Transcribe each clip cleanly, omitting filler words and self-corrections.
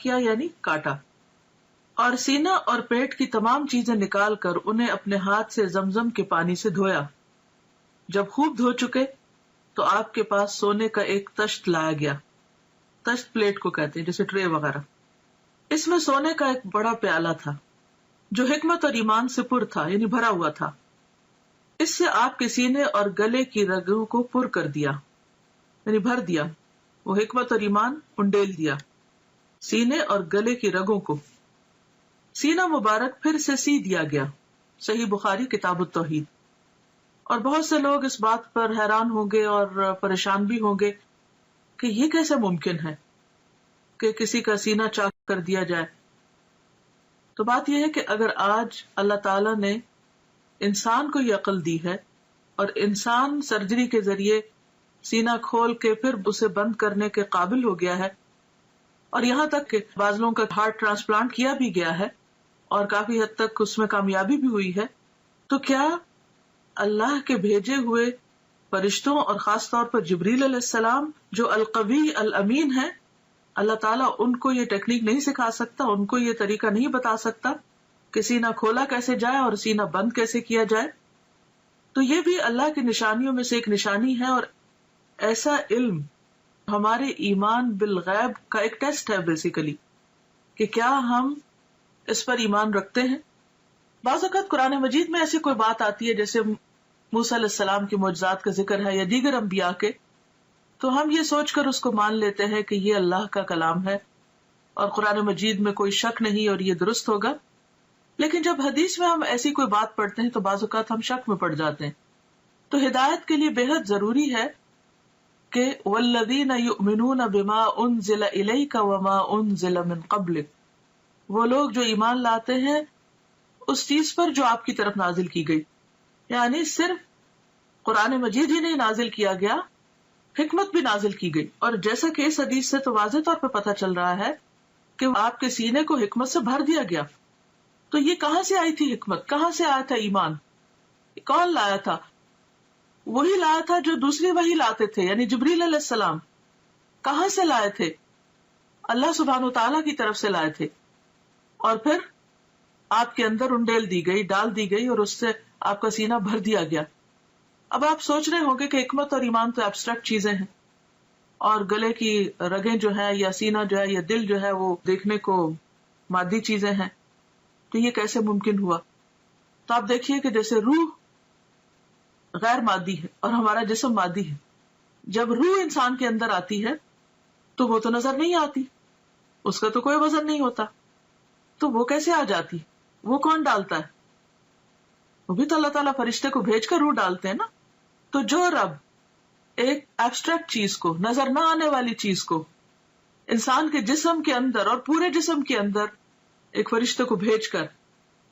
کیا یعنی کاٹا، اور سینہ اور پیٹ کی تمام چیزیں نکال کر انہیں اپنے ہاتھ سے زمزم کے پانی سے دھویا. جب خوب دھو چکے تو آپ کے پاس سونے کا ایک تشت لایا گیا. تشت پلیٹ کو کہتے ہیں، جیسے ٹرے وغیرہ. اس میں سونے کا ایک بڑا پیالہ تھا جو حکمت اور ایمان سے پر تھا، یعنی بھرا ہوا تھا. اس سے آپ کے سینے اور گلے کی رگوں کو پر کر دیا، یعنی بھر دیا. وہ حکمت اور ایمان انڈیل دیا سینے اور گلے کی رگوں کو. سینہ مبارک پھر سے سی دیا گیا. صحیح بخاری کتاب التوحید. اور بہت سے لوگ اس بات پر حیران ہوں گے اور پریشان بھی ہوں گے کہ یہ کیسے ممکن ہے کہ کسی کا سینہ چاک کر دیا جائے. تو بات یہ ہے کہ اگر آج اللہ تعالی نے انسان کو یہ عقل دی ہے اور انسان سرجری کے ذریعے سینہ کھول کے پھر اسے بند کرنے کے قابل ہو گیا ہے، اور یہاں تک کہ بعض لوگوں کا ہارٹ ٹرانسپلانٹ کیا بھی گیا ہے اور کافی حد تک اس میں کامیابی بھی ہوئی ہے، تو کیا اللہ کے بھیجے ہوئے فرشتوں اور خاص طور پر جبریل علیہ السلام جو القوی الامین ہے، اللہ تعالیٰ ان کو یہ ٹیکنیک نہیں سکھا سکتا، ان کو یہ طریقہ نہیں بتا سکتا کہ سینہ کھولا کیسے جائے اور سینہ بند کیسے کیا جائے؟ تو یہ بھی اللہ کی نشانیوں میں سے ایک نشانی ہے، اور ایسا علم ہمارے ایمان بالغیب کا ایک ٹیسٹ ہے بیسیکلی، کہ کیا ہم اس پر ایمان رکھتے ہیں. بعض اوقات قرآن مجید میں ایسی کوئی بات آتی ہے جیسے موسیٰ علیہ السلام کے معجزات کا ذکر ہے یا دیگر انبیاء کے، تو ہم یہ سوچ کر اس کو مان لیتے ہیں کہ یہ اللہ کا کلام ہے اور قرآن مجید میں کوئی شک نہیں اور یہ درست ہوگا. لیکن جب حدیث میں ہم ایسی کوئی بات پڑھتے ہیں تو بعض اوقات ہم شک میں پڑ جاتے ہیں. تو ہدایت کے لیے بے حد ضروری ہے کہ والذین یؤمنون بما انزل الیک وما انزل من قبلک، وہ لوگ جو ایمان لاتے ہیں اس چیز پر جو آپ کی طرف نازل کی گئی. یعنی صرف قرآن مجید ہی نہیں نازل کیا گیا، حکمت بھی نازل کی گئی. اور جیسا کہ اس حدیث سے تو واضح طور پہ پتہ چل رہا ہے کہ آپ کے سینے کو حکمت سے بھر دیا گیا. تو یہ کہاں سے آئی تھی حکمت؟ کہاں سے آیا تھا ایمان؟ کون لایا تھا؟ وہی لایا تھا جو دوسری وہی لاتے تھے، یعنی جبریل علیہ السلام. کہاں سے لائے تھے؟ اللہ سبحانہ و تعالیٰ کی طرف سے لائے تھے، اور پھر آپ کے اندر انڈیل دی گئی، ڈال دی گئی، اور اس سے آپ کا سینہ بھر دیا گیا. اب آپ سوچ رہے ہوں گے کہ حکمت اور ایمان تو ایبسٹریکٹ چیزیں ہیں، اور گلے کی رگیں جو ہے یا سینہ جو ہے یا دل جو ہے وہ دیکھنے کو مادی چیزیں ہیں، تو یہ کیسے ممکن ہوا؟ تو آپ دیکھیے کہ جیسے روح غیر مادی ہے اور ہمارا جسم مادی ہے. جب روح انسان کے اندر آتی ہے تو وہ تو نظر نہیں آتی، اس کا تو کوئی وزن نہیں ہوتا، تو وہ کیسے آ جاتی؟ وہ کون ڈالتا ہے؟ وہ بھی تو اللہ تعالیٰ فرشتے کو بھیج کر روح ڈالتے ہیں نا. تو جو رب ایک ایبسٹریکٹ چیز کو، نظر نہ آنے والی چیز کو انسان کے جسم کے اندر اور پورے جسم کے اندر ایک فرشتے کو بھیج کر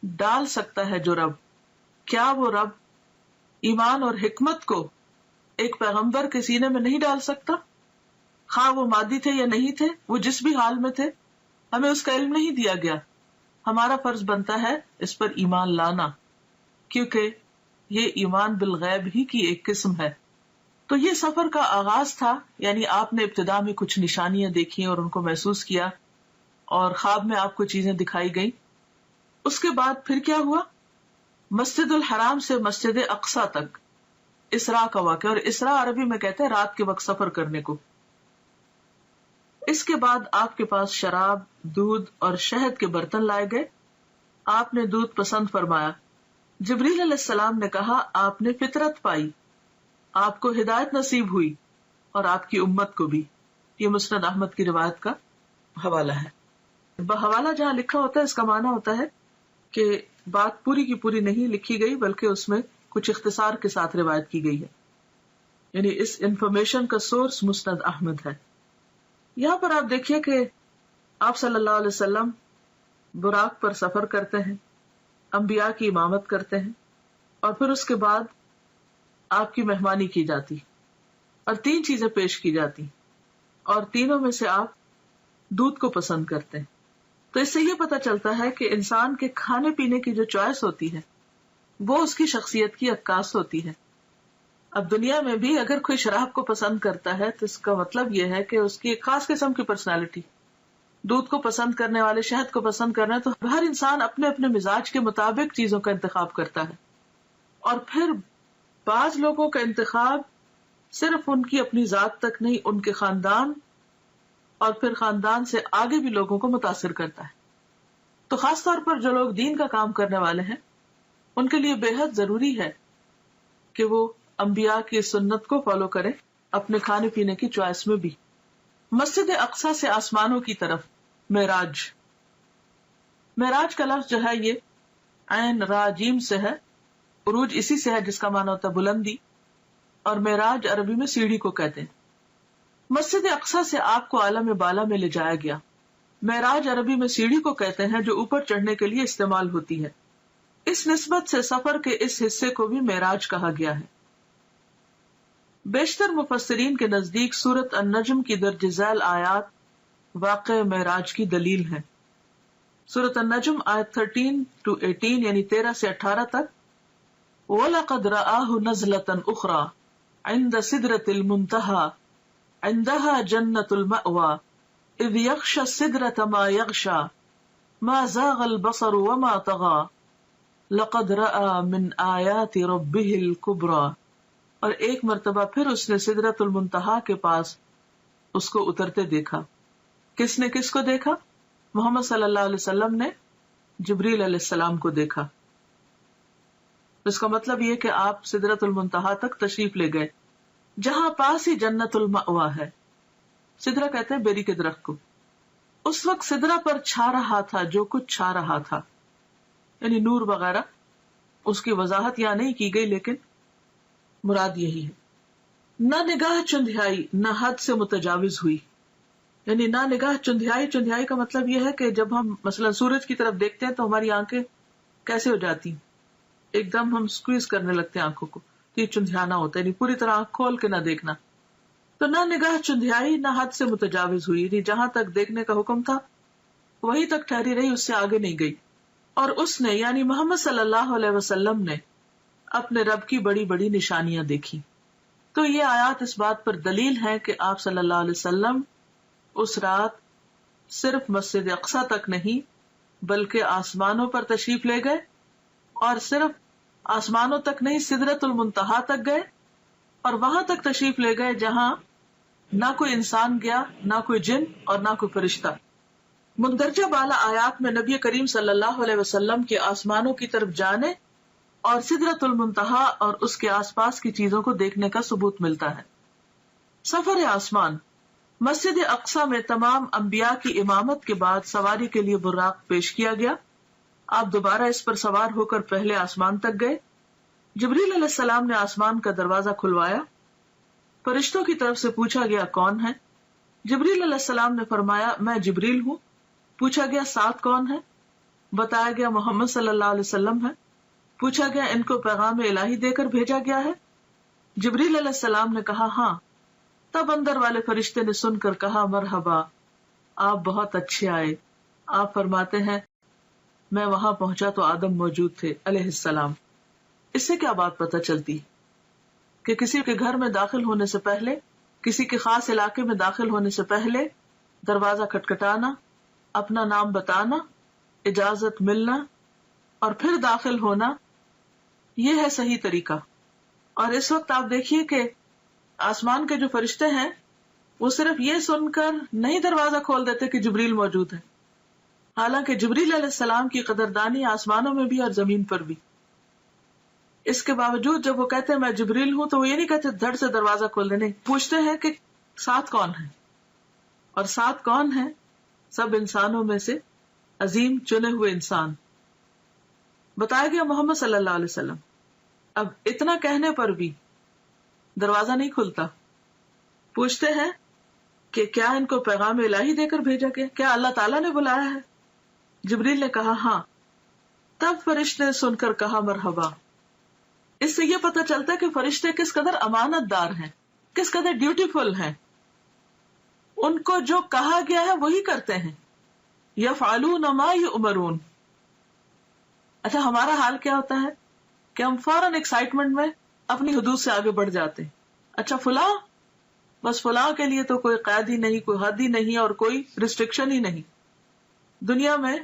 ڈال سکتا ہے، جو رب، کیا وہ رب ایمان اور حکمت کو ایک پیغمبر کے سینے میں نہیں ڈال سکتا؟ خواہ وہ مادی تھے یا نہیں تھے، وہ جس بھی حال میں تھے، ہمیں اس کا علم نہیں دیا گیا. ہمارا فرض بنتا ہے اس پر ایمان لانا، کیونکہ یہ ایمان بالغیب ہی کی ایک قسم ہے. تو یہ سفر کا آغاز تھا، یعنی آپ نے ابتدا میں کچھ نشانیاں دیکھی اور ان کو محسوس کیا، اور خواب میں آپ کو چیزیں دکھائی گئیں. اس کے بعد پھر کیا ہوا؟ مسجد الحرام سے مسجد اقصی تک اسراء کا واقعہ، اور اسراء عربی میں کہتے ہیں رات کے وقت سفر کرنے کو. اس کے بعد آپ کے پاس شراب، دودھ اور شہد کے برتن لائے گئے. آپ نے دودھ پسند فرمایا. جبریل علیہ السلام نے کہا آپ نے فطرت پائی، آپ کو ہدایت نصیب ہوئی، اور آپ کی امت کو بھی. یہ مسند احمد کی روایت کا حوالہ ہے. حوالہ جہاں لکھا ہوتا ہے اس کا معنی ہوتا ہے کہ بات پوری کی پوری نہیں لکھی گئی، بلکہ اس میں کچھ اختصار کے ساتھ روایت کی گئی ہے. یعنی اس انفارمیشن کا سورس مسند احمد ہے. یہاں پر آپ دیکھیے کہ آپ صلی اللہ علیہ وسلم براق پر سفر کرتے ہیں، انبیاء کی امامت کرتے ہیں، اور پھر اس کے بعد آپ کی مہمانی کی جاتی اور 3 چیزیں پیش کی جاتی، اور تینوں میں سے آپ دودھ کو پسند کرتے ہیں. تو اس سے یہ پتہ چلتا ہے کہ انسان کے کھانے پینے کی جو چوائس ہوتی ہے وہ اس کی شخصیت کی عکاس ہوتی ہے. اب دنیا میں بھی اگر کوئی شراب کو پسند کرتا ہے تو اس کا مطلب یہ ہے کہ اس کی ایک خاص قسم کی پرسنالٹی، دودھ کو پسند کرنے والے شہد کو پسند کرنا، تو ہر انسان اپنے اپنے مزاج کے مطابق چیزوں کا انتخاب کرتا ہے. اور پھر بعض لوگوں کا انتخاب صرف ان کی اپنی ذات تک نہیں، ان کے خاندان اور پھر خاندان سے آگے بھی لوگوں کو متاثر کرتا ہے. تو خاص طور پر جو لوگ دین کا کام کرنے والے ہیں ان کے لیے بے حد ضروری ہے کہ وہ انبیاء کی سنت کو فالو کریں اپنے کھانے پینے کی چوائس میں بھی. مسجد اقصی سے آسمانوں کی طرف معراج. معراج کا لفظ جو ہے یہ عین را جیم سے ہے. عروج اسی سے ہے جس کا معنی ہوتا ہے بلندی، اور معراج عربی میں سیڑھی کو کہتے ہیں. مسجد اقصی سے آپ کو عالم بالا میں لے جایا گیا. معراج عربی میں سیڑھی کو کہتے ہیں جو اوپر چڑھنے کے لیے استعمال ہوتی ہے. اس نسبت سے سفر کے اس حصے کو بھی معراج کہا گیا ہے. بیشتر مفسرین کے نزدیک سورۃ النجم کی درج ذیل آیات واقع معراج کی دلیل ہیں. سورۃ النجم آیت 13 to 18 یعنی 13 سے 18 تک. وَلَقَدْ رَآهُ نَزْلَةً أُخْرَى عِنْدَ سِدْرَةِ الْمُنْتَهَى عِنْدَهَا جَنَّةُ الْمَأْوَى إِذْ يَغْشَى السِّدْرَةَ مَا يَغْشَى مَا زَاغَ الْبَصَرُ وَمَا طَغَى لَقَدْ رَآى مِنْ آيَاتِ رَبِّهِ الْكُبْرَى. اور ایک مرتبہ پھر اس نے سدرۃ المنتہا کے پاس اس کو اترتے دیکھا. کس نے کس کو دیکھا؟ محمد صلی اللہ علیہ وسلم نے جبریل علیہ السلام کو دیکھا. اس کا مطلب یہ کہ آپ سدرۃ المنتہا تک تشریف لے گئے جہاں پاس ہی جنت المأوا ہے. سدرہ کہتے ہیں بیری کے درخت کو. اس وقت سدرہ پر چھا رہا تھا جو کچھ چھا رہا تھا، یعنی نور وغیرہ. اس کی وضاحت یہاں نہیں کی گئی لیکن مراد یہی ہے. نہ نگاہ چندھیائی نہ حد سے متجاوز ہوئی، یعنی نہ نگاہ چندھیائی. چندھیائی کا مطلب یہ ہے کہ جب ہم مثلا سورج کی طرف دیکھتے ہیں تو ہماری آنکھیں کیسے ہو جاتی ہیں، ایک دم ہم سکویز کرنے لگتے ہیں آنکھوں کو، تو یہ چندھیانا ہوتا ہے، یعنی پوری طرح آنکھ کھول کے نہ دیکھنا. تو نہ نگاہ چندھیائی نہ حد سے متجاوز ہوئی، یعنی جہاں تک دیکھنے کا حکم تھا وہی تک ٹھہری رہی، اس سے آگے نہیں گئی. اور اس نے یعنی محمد صلی اللہ علیہ وسلم نے اپنے رب کی بڑی بڑی نشانیاں دیکھی. تو یہ آیات اس بات پر دلیل ہے کہ آپ صلی اللہ علیہ وسلم اس رات صرف مسجد اقصی تک نہیں بلکہ آسمانوں پر تشریف لے گئے، اور صرف آسمانوں تک نہیں سدرۃ المنتہا تک گئے، اور وہاں تک تشریف لے گئے جہاں نہ کوئی انسان گیا، نہ کوئی جن اور نہ کوئی فرشتہ. مندرجہ بالا آیات میں نبی کریم صلی اللہ علیہ وسلم کے آسمانوں کی طرف جانے اور سدرۃ المنتہا اور اس کے آس پاس کی چیزوں کو دیکھنے کا ثبوت ملتا ہے. سفر آسمان. مسجد اقصی میں تمام انبیاء کی امامت کے بعد سواری کے لیے براق پیش کیا گیا. آپ دوبارہ اس پر سوار ہو کر پہلے آسمان تک گئے. جبریل علیہ السلام نے آسمان کا دروازہ کھلوایا. فرشتوں کی طرف سے پوچھا گیا کون ہے؟ جبریل علیہ السلام نے فرمایا میں جبریل ہوں. پوچھا گیا ساتھ کون ہے؟ بتایا گیا محمد صلی اللہ علیہ وسلم ہے. پوچھا گیا ان کو پیغام الہی دے کر بھیجا گیا ہے؟ جبریل علیہ السلام نے کہا ہاں. تب اندر والے فرشتے نے سن کر کہا مرحبا، آپ بہت اچھے آئے. آپ فرماتے ہیں میں وہاں پہنچا تو آدم موجود تھے علیہ السلام. اس سے کیا بات پتہ چلتی کہ کسی کے گھر میں داخل ہونے سے پہلے، کسی کے خاص علاقے میں داخل ہونے سے پہلے دروازہ کھٹکھٹانا، اپنا نام بتانا، اجازت ملنا اور پھر داخل ہونا، یہ ہے صحیح طریقہ. اور اس وقت آپ دیکھیے کہ آسمان کے جو فرشتے ہیں وہ صرف یہ سن کر نہیں دروازہ کھول دیتے کہ جبریل موجود ہے، حالانکہ جبریل علیہ السلام کی قدردانی آسمانوں میں بھی اور زمین پر بھی. اس کے باوجود جب وہ کہتے ہیں میں جبریل ہوں تو وہ یہ نہیں کہتے دھڑ سے دروازہ کھول دیں، نہیں، پوچھتے ہیں کہ ساتھ کون ہے. اور ساتھ کون ہے؟ سب انسانوں میں سے عظیم چنے ہوئے انسان. بتایا گیا محمد صلی اللہ علیہ وسلم. اب اتنا کہنے پر بھی دروازہ نہیں کھلتا. پوچھتے ہیں کہ کیا ان کو پیغام الہی دے کر بھیجا گیا؟ کیا اللہ تعالیٰ نے بلایا ہے؟ جبریل نے کہا ہاں. تب فرشتے نے سن کر کہا مرحبا. اس سے یہ پتہ چلتا ہے کہ فرشتے کس قدر امانت دار ہیں، کس قدر ڈیوٹیفل ہیں. ان کو جو کہا گیا ہے وہی کرتے ہیں. یفعلون ما یؤمرون. اچھا ہمارا حال کیا ہوتا ہے کہ ہم فوراً ایکسائٹمنٹ میں اپنی حدود سے آگے بڑھ جاتے ہیں. اچھا فلاں، بس فلاں کے لیے تو کوئی قید ہی نہیں، کوئی حد ہی نہیں اور کوئی ریسٹرکشن ہی نہیں. دنیا میں